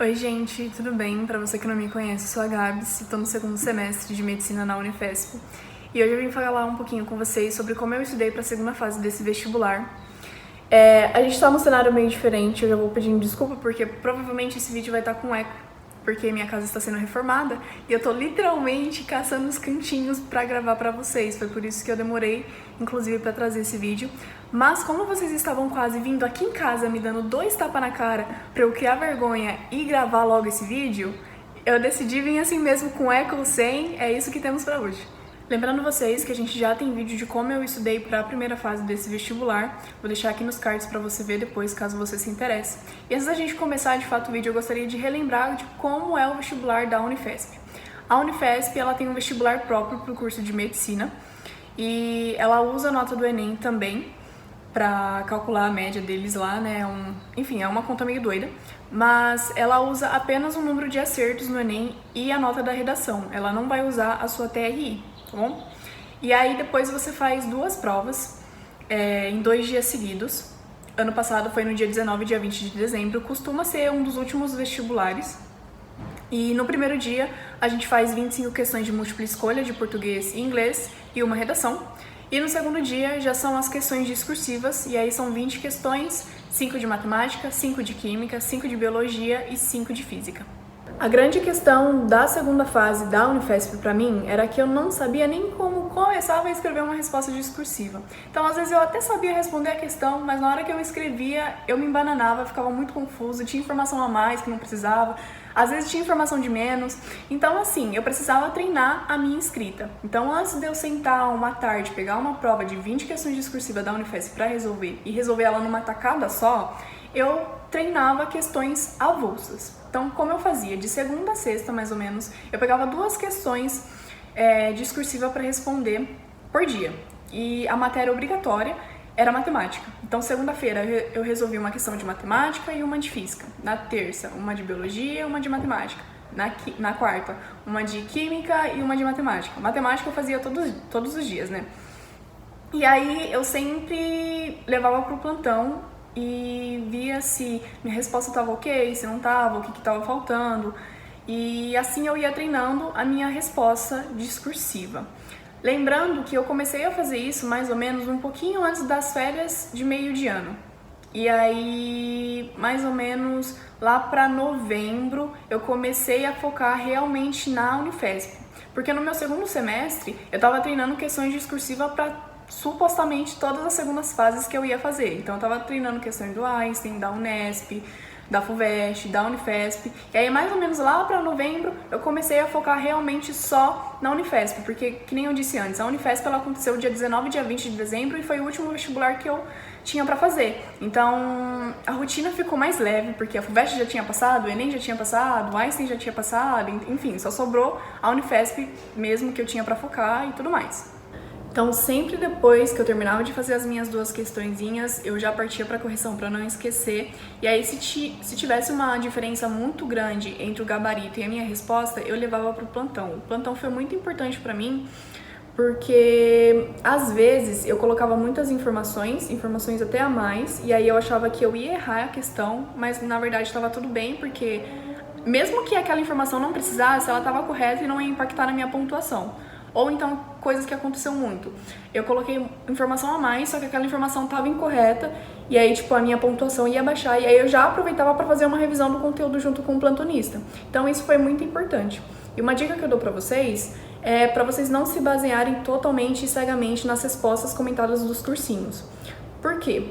Oi gente, tudo bem? Pra você que não me conhece, eu sou a Gabs, estou no segundo semestre de Medicina na Unifesp. E hoje eu vim falar um pouquinho com vocês sobre como eu estudei para a segunda fase desse vestibular. A gente tá num cenário meio diferente, eu já vou pedindo desculpa porque provavelmente esse vídeo vai estar com eco, porque minha casa está sendo reformada e eu tô literalmente caçando os cantinhos pra gravar pra vocês. Foi por isso que eu demorei, inclusive, pra trazer esse vídeo. Mas como vocês estavam quase vindo aqui em casa me dando 2 tapas na cara pra eu criar vergonha e gravar logo esse vídeo, eu decidi vir assim mesmo, com eco ou sem. É isso que temos pra hoje. Lembrando vocês que a gente já tem vídeo de como eu estudei para a primeira fase desse vestibular. Vou deixar aqui nos cards para você ver depois, caso você se interesse. E antes da gente começar de fato o vídeo, eu gostaria de relembrar de como é o vestibular da Unifesp. A Unifesp, ela tem um vestibular próprio para o curso de Medicina e ela usa a nota do Enem também para calcular a média deles lá, né? Enfim, é uma conta meio doida, mas ela usa apenas o número de acertos no Enem e a nota da redação. Ela não vai usar a sua TRI. Tá bom? E aí depois você faz 2 provas em 2 dias seguidos. Ano passado foi no dia 19 e dia 20 de dezembro, costuma ser um dos últimos vestibulares. E no primeiro dia a gente faz 25 questões de múltipla escolha de português e inglês e uma redação. E no segundo dia já são as questões discursivas, e aí são 20 questões, 5 de matemática, 5 de química, 5 de biologia e 5 de física. A grande questão da segunda fase da Unifesp pra mim era que eu não sabia nem como começava a escrever uma resposta discursiva. Então, às vezes eu até sabia responder a questão, mas na hora que eu escrevia, eu me embananava, ficava muito confuso, tinha informação a mais que não precisava, às vezes tinha informação de menos. Então, assim, eu precisava treinar a minha escrita. Então, antes de eu sentar uma tarde, pegar uma prova de 20 questões discursivas da Unifesp pra resolver e resolver ela numa tacada só, eu treinava questões avulsas. Então, como eu fazia? De segunda a sexta, mais ou menos, eu pegava 2 questões discursivas para responder por dia. E a matéria obrigatória era matemática. Então, segunda-feira eu resolvi uma questão de matemática e uma de física. Na terça, uma de biologia e uma de matemática. Na quarta, uma de química e uma de matemática. Matemática eu fazia todos os dias, né? E aí eu sempre levava pro plantão e via se minha resposta estava ok, se não estava, o que estava faltando. E assim eu ia treinando a minha resposta discursiva. Lembrando que eu comecei a fazer isso mais ou menos um pouquinho antes das férias de meio de ano. E aí, mais ou menos lá para novembro, eu comecei a focar realmente na Unifesp. Porque no meu segundo semestre, eu estava treinando questões discursivas para supostamente todas as segundas fases que eu ia fazer. Então eu tava treinando questões do Einstein, da Unesp, da FUVEST, da Unifesp. E aí mais ou menos lá para novembro eu comecei a focar realmente só na Unifesp, porque que nem eu disse antes, a Unifesp ela aconteceu dia 19 e dia 20 de dezembro e foi o último vestibular que eu tinha para fazer. Então a rotina ficou mais leve, porque a FUVEST já tinha passado, o Enem já tinha passado, o Einstein já tinha passado, enfim, só sobrou a Unifesp mesmo que eu tinha para focar e tudo mais. Então, sempre depois que eu terminava de fazer as minhas 2 questõezinhas, eu já partia para correção para não esquecer. E aí, se tivesse uma diferença muito grande entre o gabarito e a minha resposta, eu levava para o plantão. O plantão foi muito importante para mim, porque às vezes eu colocava muitas informações até a mais, e aí eu achava que eu ia errar a questão, mas na verdade estava tudo bem, porque mesmo que aquela informação não precisasse, ela estava correta e não ia impactar na minha pontuação. Ou então, coisas que aconteceu muito. Eu coloquei informação a mais, só que aquela informação estava incorreta, e aí, tipo, a minha pontuação ia baixar, e aí eu já aproveitava para fazer uma revisão do conteúdo junto com o plantonista. Então, isso foi muito importante. E uma dica que eu dou para vocês é para vocês não se basearem totalmente e cegamente nas respostas comentadas dos cursinhos. Por quê?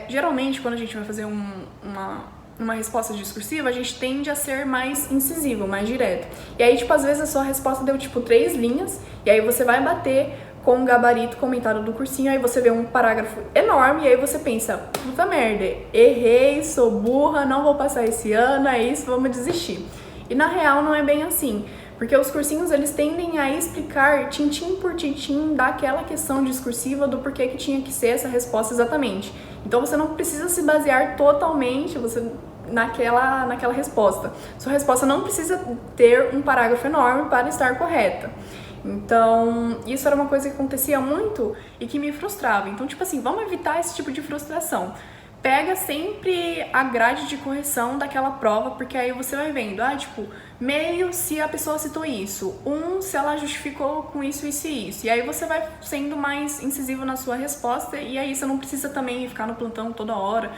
Geralmente, quando a gente vai fazer uma resposta discursiva, a gente tende a ser mais incisivo, mais direto. E aí, tipo, às vezes a sua resposta deu, tipo, 3 linhas, e aí você vai bater com o gabarito comentado do cursinho, aí você vê um parágrafo enorme, e aí você pensa, puta merda, errei, sou burra, não vou passar esse ano, é isso, vamos desistir. E na real não é bem assim, porque os cursinhos, eles tendem a explicar tintim por tintim daquela questão discursiva do porquê que tinha que ser essa resposta exatamente. Então você não precisa se basear totalmente naquela resposta. Sua resposta não precisa ter um parágrafo enorme para estar correta. Então, isso era uma coisa que acontecia muito e que me frustrava. Então, tipo assim, vamos evitar esse tipo de frustração. pega sempre a grade de correção daquela prova, porque aí você vai vendo, tipo, meio se a pessoa citou isso, se ela justificou com isso, isso e isso. E aí você vai sendo mais incisivo na sua resposta, e aí você não precisa também ficar no plantão toda hora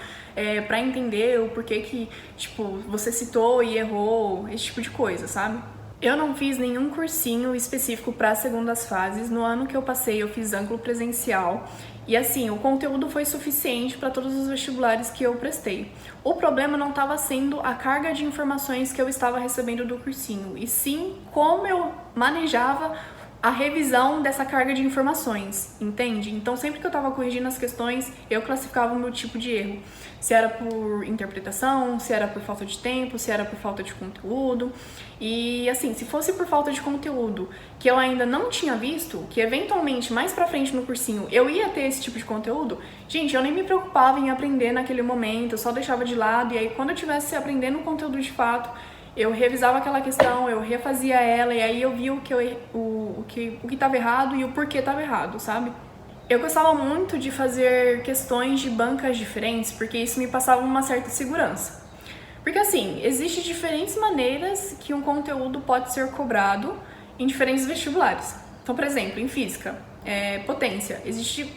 pra entender o porquê que, tipo, você citou e errou, esse tipo de coisa, sabe? Eu não fiz nenhum cursinho específico para as segundas fases. No ano que eu passei, eu fiz ângulo presencial. E assim, o conteúdo foi suficiente para todos os vestibulares que eu prestei. O problema não estava sendo a carga de informações que eu estava recebendo do cursinho, e sim como eu manejava a revisão dessa carga de informações, entende? Então, sempre que eu estava corrigindo as questões, eu classificava o meu tipo de erro. Se era por interpretação, se era por falta de tempo, se era por falta de conteúdo. E assim, se fosse por falta de conteúdo que eu ainda não tinha visto, que eventualmente mais pra frente no cursinho eu ia ter esse tipo de conteúdo, gente, eu nem me preocupava em aprender naquele momento, eu só deixava de lado, e aí quando eu estivesse aprendendo o conteúdo de fato, eu revisava aquela questão, eu refazia ela, e aí eu via o que estava errado e o porquê estava errado, sabe? Eu gostava muito de fazer questões de bancas diferentes, porque isso me passava uma certa segurança. Porque assim, existem diferentes maneiras que um conteúdo pode ser cobrado em diferentes vestibulares. Então, por exemplo, em física, potência, existe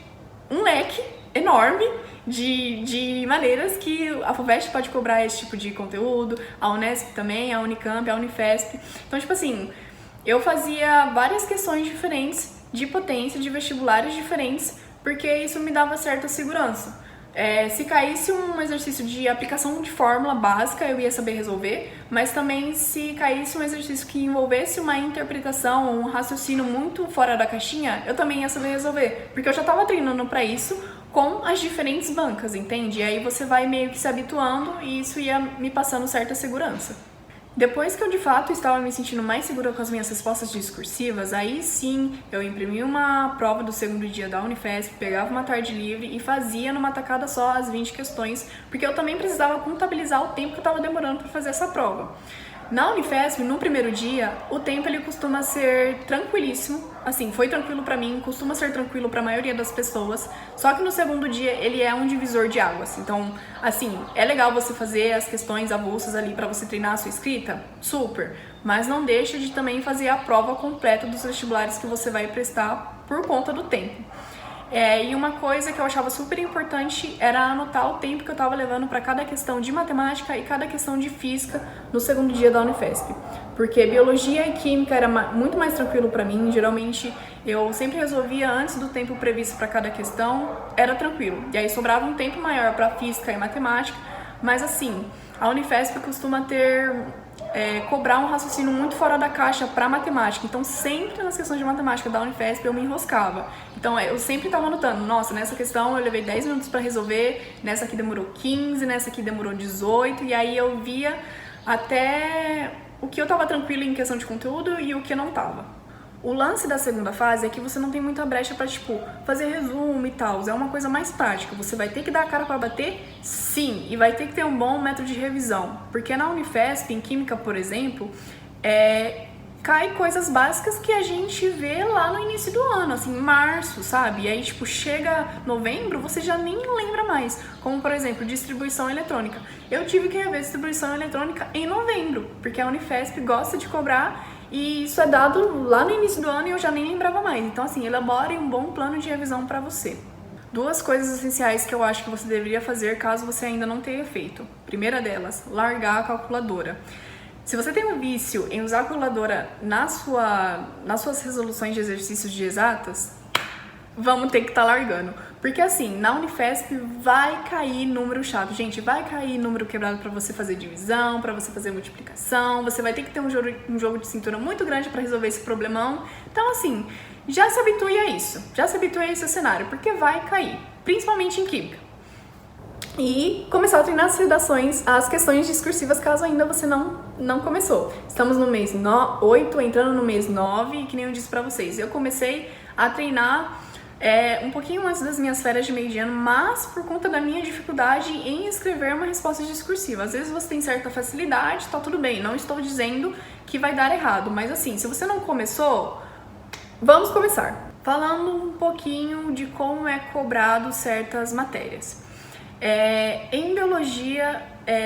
um leque enorme de maneiras que a FUVEST pode cobrar esse tipo de conteúdo, a Unesp também, a Unicamp, a Unifesp. Então, tipo assim, eu fazia várias questões diferentes de potência, de vestibulares diferentes, porque isso me dava certa segurança. Se caísse um exercício de aplicação de fórmula básica, eu ia saber resolver, mas também se caísse um exercício que envolvesse uma interpretação, um raciocínio muito fora da caixinha, eu também ia saber resolver, porque eu já estava treinando para isso com as diferentes bancas, entende? E aí você vai meio que se habituando, e isso ia me passando certa segurança. Depois que eu de fato estava me sentindo mais segura com as minhas respostas discursivas, aí sim eu imprimi uma prova do segundo dia da Unifesp, pegava uma tarde livre e fazia numa tacada só as 20 questões, porque eu também precisava contabilizar o tempo que eu estava demorando para fazer essa prova. Na Unifesp, no primeiro dia, o tempo ele costuma ser tranquilíssimo, assim, foi tranquilo pra mim, costuma ser tranquilo pra maioria das pessoas, só que no segundo dia ele é um divisor de águas. Então, assim, é legal você fazer as questões avulsas ali pra você treinar a sua escrita, super, mas não deixa de também fazer a prova completa dos vestibulares que você vai prestar por conta do tempo. E uma coisa que eu achava super importante era anotar o tempo que eu estava levando para cada questão de matemática e cada questão de física no segundo dia da Unifesp. Porque biologia e química era muito mais tranquilo para mim, geralmente eu sempre resolvia antes do tempo previsto para cada questão, era tranquilo. E aí sobrava um tempo maior para física e matemática, mas assim, a Unifesp costuma cobrar um raciocínio muito fora da caixa para matemática. Então, sempre nas questões de matemática da Unifesp eu me enroscava. Então, eu sempre estava anotando, nossa, nessa questão eu levei 10 minutos para resolver, nessa aqui demorou 15, nessa aqui demorou 18, e aí eu via até o que eu estava tranquilo em questão de conteúdo e o que eu não estava. O lance da segunda fase é que você não tem muita brecha pra, fazer resumo e tal. É uma coisa mais prática. Você vai ter que dar a cara pra bater? Sim. E vai ter que ter um bom método de revisão. Porque na Unifesp, em Química, por exemplo, cai coisas básicas que a gente vê lá no início do ano, assim, em março, sabe? E aí, chega novembro, você já nem lembra mais. Como, por exemplo, distribuição eletrônica. Eu tive que rever distribuição eletrônica em novembro, porque a Unifesp gosta de cobrar. E isso é dado lá no início do ano e eu já nem lembrava mais. Então, assim, elabore um bom plano de revisão para você. 2 coisas essenciais que eu acho que você deveria fazer caso você ainda não tenha feito. Primeira delas, largar a calculadora. Se você tem um vício em usar a calculadora nas suas resoluções de exercícios de exatas, vamos ter que estar largando. Porque assim, na Unifesp vai cair número chato. Gente, vai cair número quebrado para você fazer divisão, para você fazer multiplicação. Você vai ter que ter um jogo de cintura muito grande para resolver esse problemão. Então assim, já se habitue a isso. Já se habitue a esse cenário, porque vai cair. Principalmente em Química. E começar a treinar as redações, as questões discursivas, caso ainda você não começou. Estamos no mês 8, entrando no mês 9, e que nem eu disse pra vocês, eu comecei a treinar um pouquinho antes das minhas férias de meio de ano, mas por conta da minha dificuldade em escrever uma resposta discursiva. Às vezes você tem certa facilidade, tá tudo bem, não estou dizendo que vai dar errado, mas assim, se você não começou, vamos começar. Falando um pouquinho de como é cobrado certas matérias. Em biologia,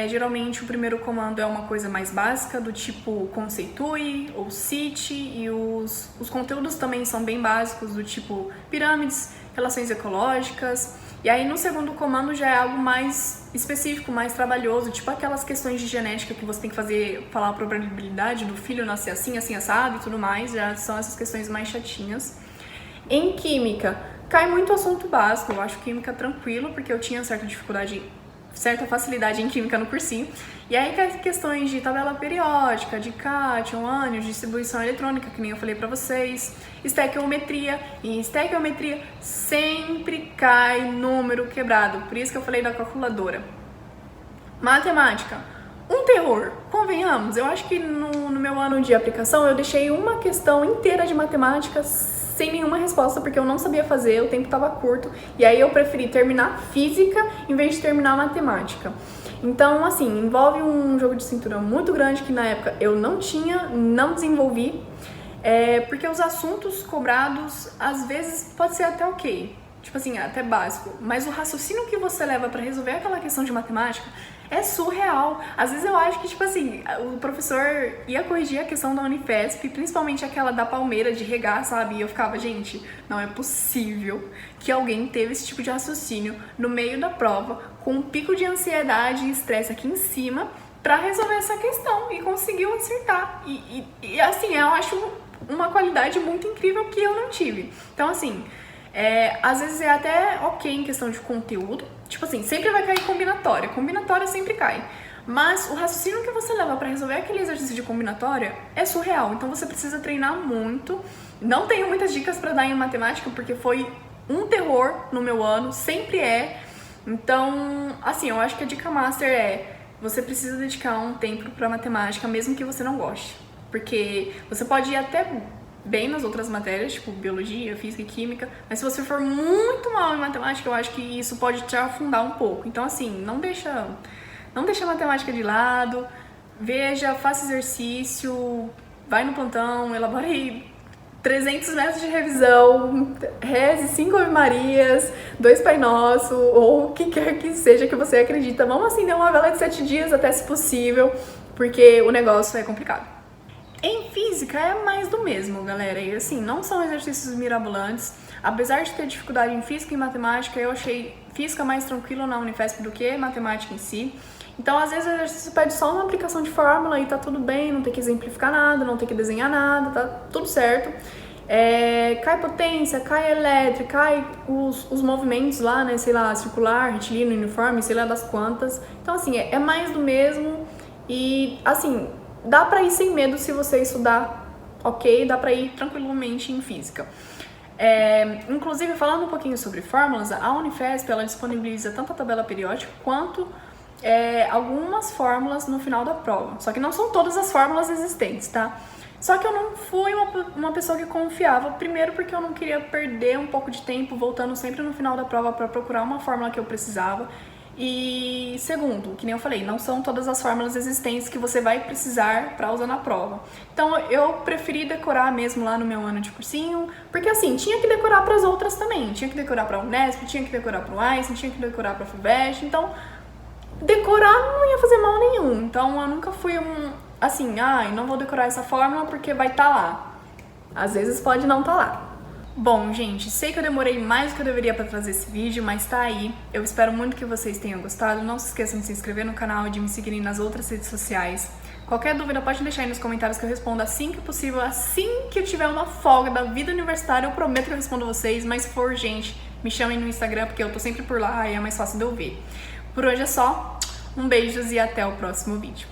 geralmente o primeiro comando é uma coisa mais básica, do tipo conceitue ou cite, e os conteúdos também são bem básicos, do tipo pirâmides, relações ecológicas. E aí no segundo comando já é algo mais específico, mais trabalhoso, tipo aquelas questões de genética que você tem que falar a probabilidade do filho nascer assim, assim, assado e tudo mais, já são essas questões mais chatinhas. Em química, cai muito assunto básico, eu acho química tranquilo, porque eu tinha certa facilidade em química no cursinho. E aí cai questões de tabela periódica, de cátion, ânion, distribuição eletrônica, que nem eu falei pra vocês, estequiometria. E em estequiometria sempre cai número quebrado, por isso que eu falei da calculadora. Matemática, um terror, convenhamos. Eu acho que no meu ano de aplicação eu deixei uma questão inteira de matemática sem nenhuma resposta, porque eu não sabia fazer, o tempo estava curto, e aí eu preferi terminar física em vez de terminar matemática. Então, assim, envolve um jogo de cintura muito grande que na época eu não desenvolvi, porque os assuntos cobrados, às vezes, pode ser até ok, tipo assim, até básico, mas o raciocínio que você leva para resolver aquela questão de matemática é surreal. Às vezes eu acho que, tipo assim, o professor ia corrigir a questão da Unifesp, principalmente aquela da palmeira de regar, sabe? E eu ficava, gente, não é possível que alguém teve esse tipo de raciocínio no meio da prova, com um pico de ansiedade e estresse aqui em cima, pra resolver essa questão e conseguiu acertar. E assim, eu acho uma qualidade muito incrível que eu não tive. Então, assim, às vezes é até ok em questão de conteúdo, tipo assim, sempre vai cair combinatória sempre cai, mas o raciocínio que você leva pra resolver aquele exercício de combinatória é surreal, então você precisa treinar muito. Não tenho muitas dicas pra dar em matemática, porque foi um terror no meu ano, sempre é. Então, assim, eu acho que a dica master você precisa dedicar um tempo pra matemática, mesmo que você não goste, porque você pode ir até bem nas outras matérias, tipo biologia, física e química, mas se você for muito mal em matemática, eu acho que isso pode te afundar um pouco. Então, assim, não deixa a matemática de lado, faça exercício, vai no plantão, elabore 300 metros de revisão, reze 5 Ave Marias, 2 Pai Nosso, ou o que quer que seja que você acredita. Vamos acender uma vela de 7 dias até se possível, porque o negócio é complicado. Em física é mais do mesmo, galera, e assim, não são exercícios mirabolantes. Apesar de ter dificuldade em física e matemática, eu achei física mais tranquila na Unifesp do que matemática em si. Então, às vezes o exercício pede só uma aplicação de fórmula e tá tudo bem, não tem que exemplificar nada, não tem que desenhar nada, tá tudo certo. Cai potência, cai elétrica, cai os movimentos lá, né, sei lá, circular, retilíneo, uniforme, sei lá das quantas. Então, assim, é mais do mesmo e, assim, dá pra ir sem medo se você estudar, ok? Dá pra ir tranquilamente em física. Inclusive, falando um pouquinho sobre fórmulas, a Unifesp, ela disponibiliza tanto a tabela periódica quanto algumas fórmulas no final da prova. Só que não são todas as fórmulas existentes, tá? Só que eu não fui uma pessoa que confiava, primeiro porque eu não queria perder um pouco de tempo voltando sempre no final da prova para procurar uma fórmula que eu precisava. E segundo, que nem eu falei, não são todas as fórmulas existentes que você vai precisar para usar na prova. Então eu preferi decorar mesmo lá no meu ano de cursinho, porque assim, tinha que decorar para as outras também. Tinha que decorar para a Unesp, tinha que decorar para o Einstein, tinha que decorar para a FUVEST. Então decorar não ia fazer mal nenhum. Então eu nunca fui assim, não vou decorar essa fórmula porque vai estar lá. Às vezes pode não estar lá. Bom, gente, sei que eu demorei mais do que eu deveria para trazer esse vídeo, mas tá aí. Eu espero muito que vocês tenham gostado. Não se esqueçam de se inscrever no canal e de me seguirem nas outras redes sociais. Qualquer dúvida pode deixar aí nos comentários que eu respondo assim que possível. Assim que eu tiver uma folga da vida universitária, eu prometo que eu respondo vocês. Mas se for urgente, me chamem no Instagram, porque eu tô sempre por lá e é mais fácil de eu ver. Por hoje é só. Um beijo e até o próximo vídeo.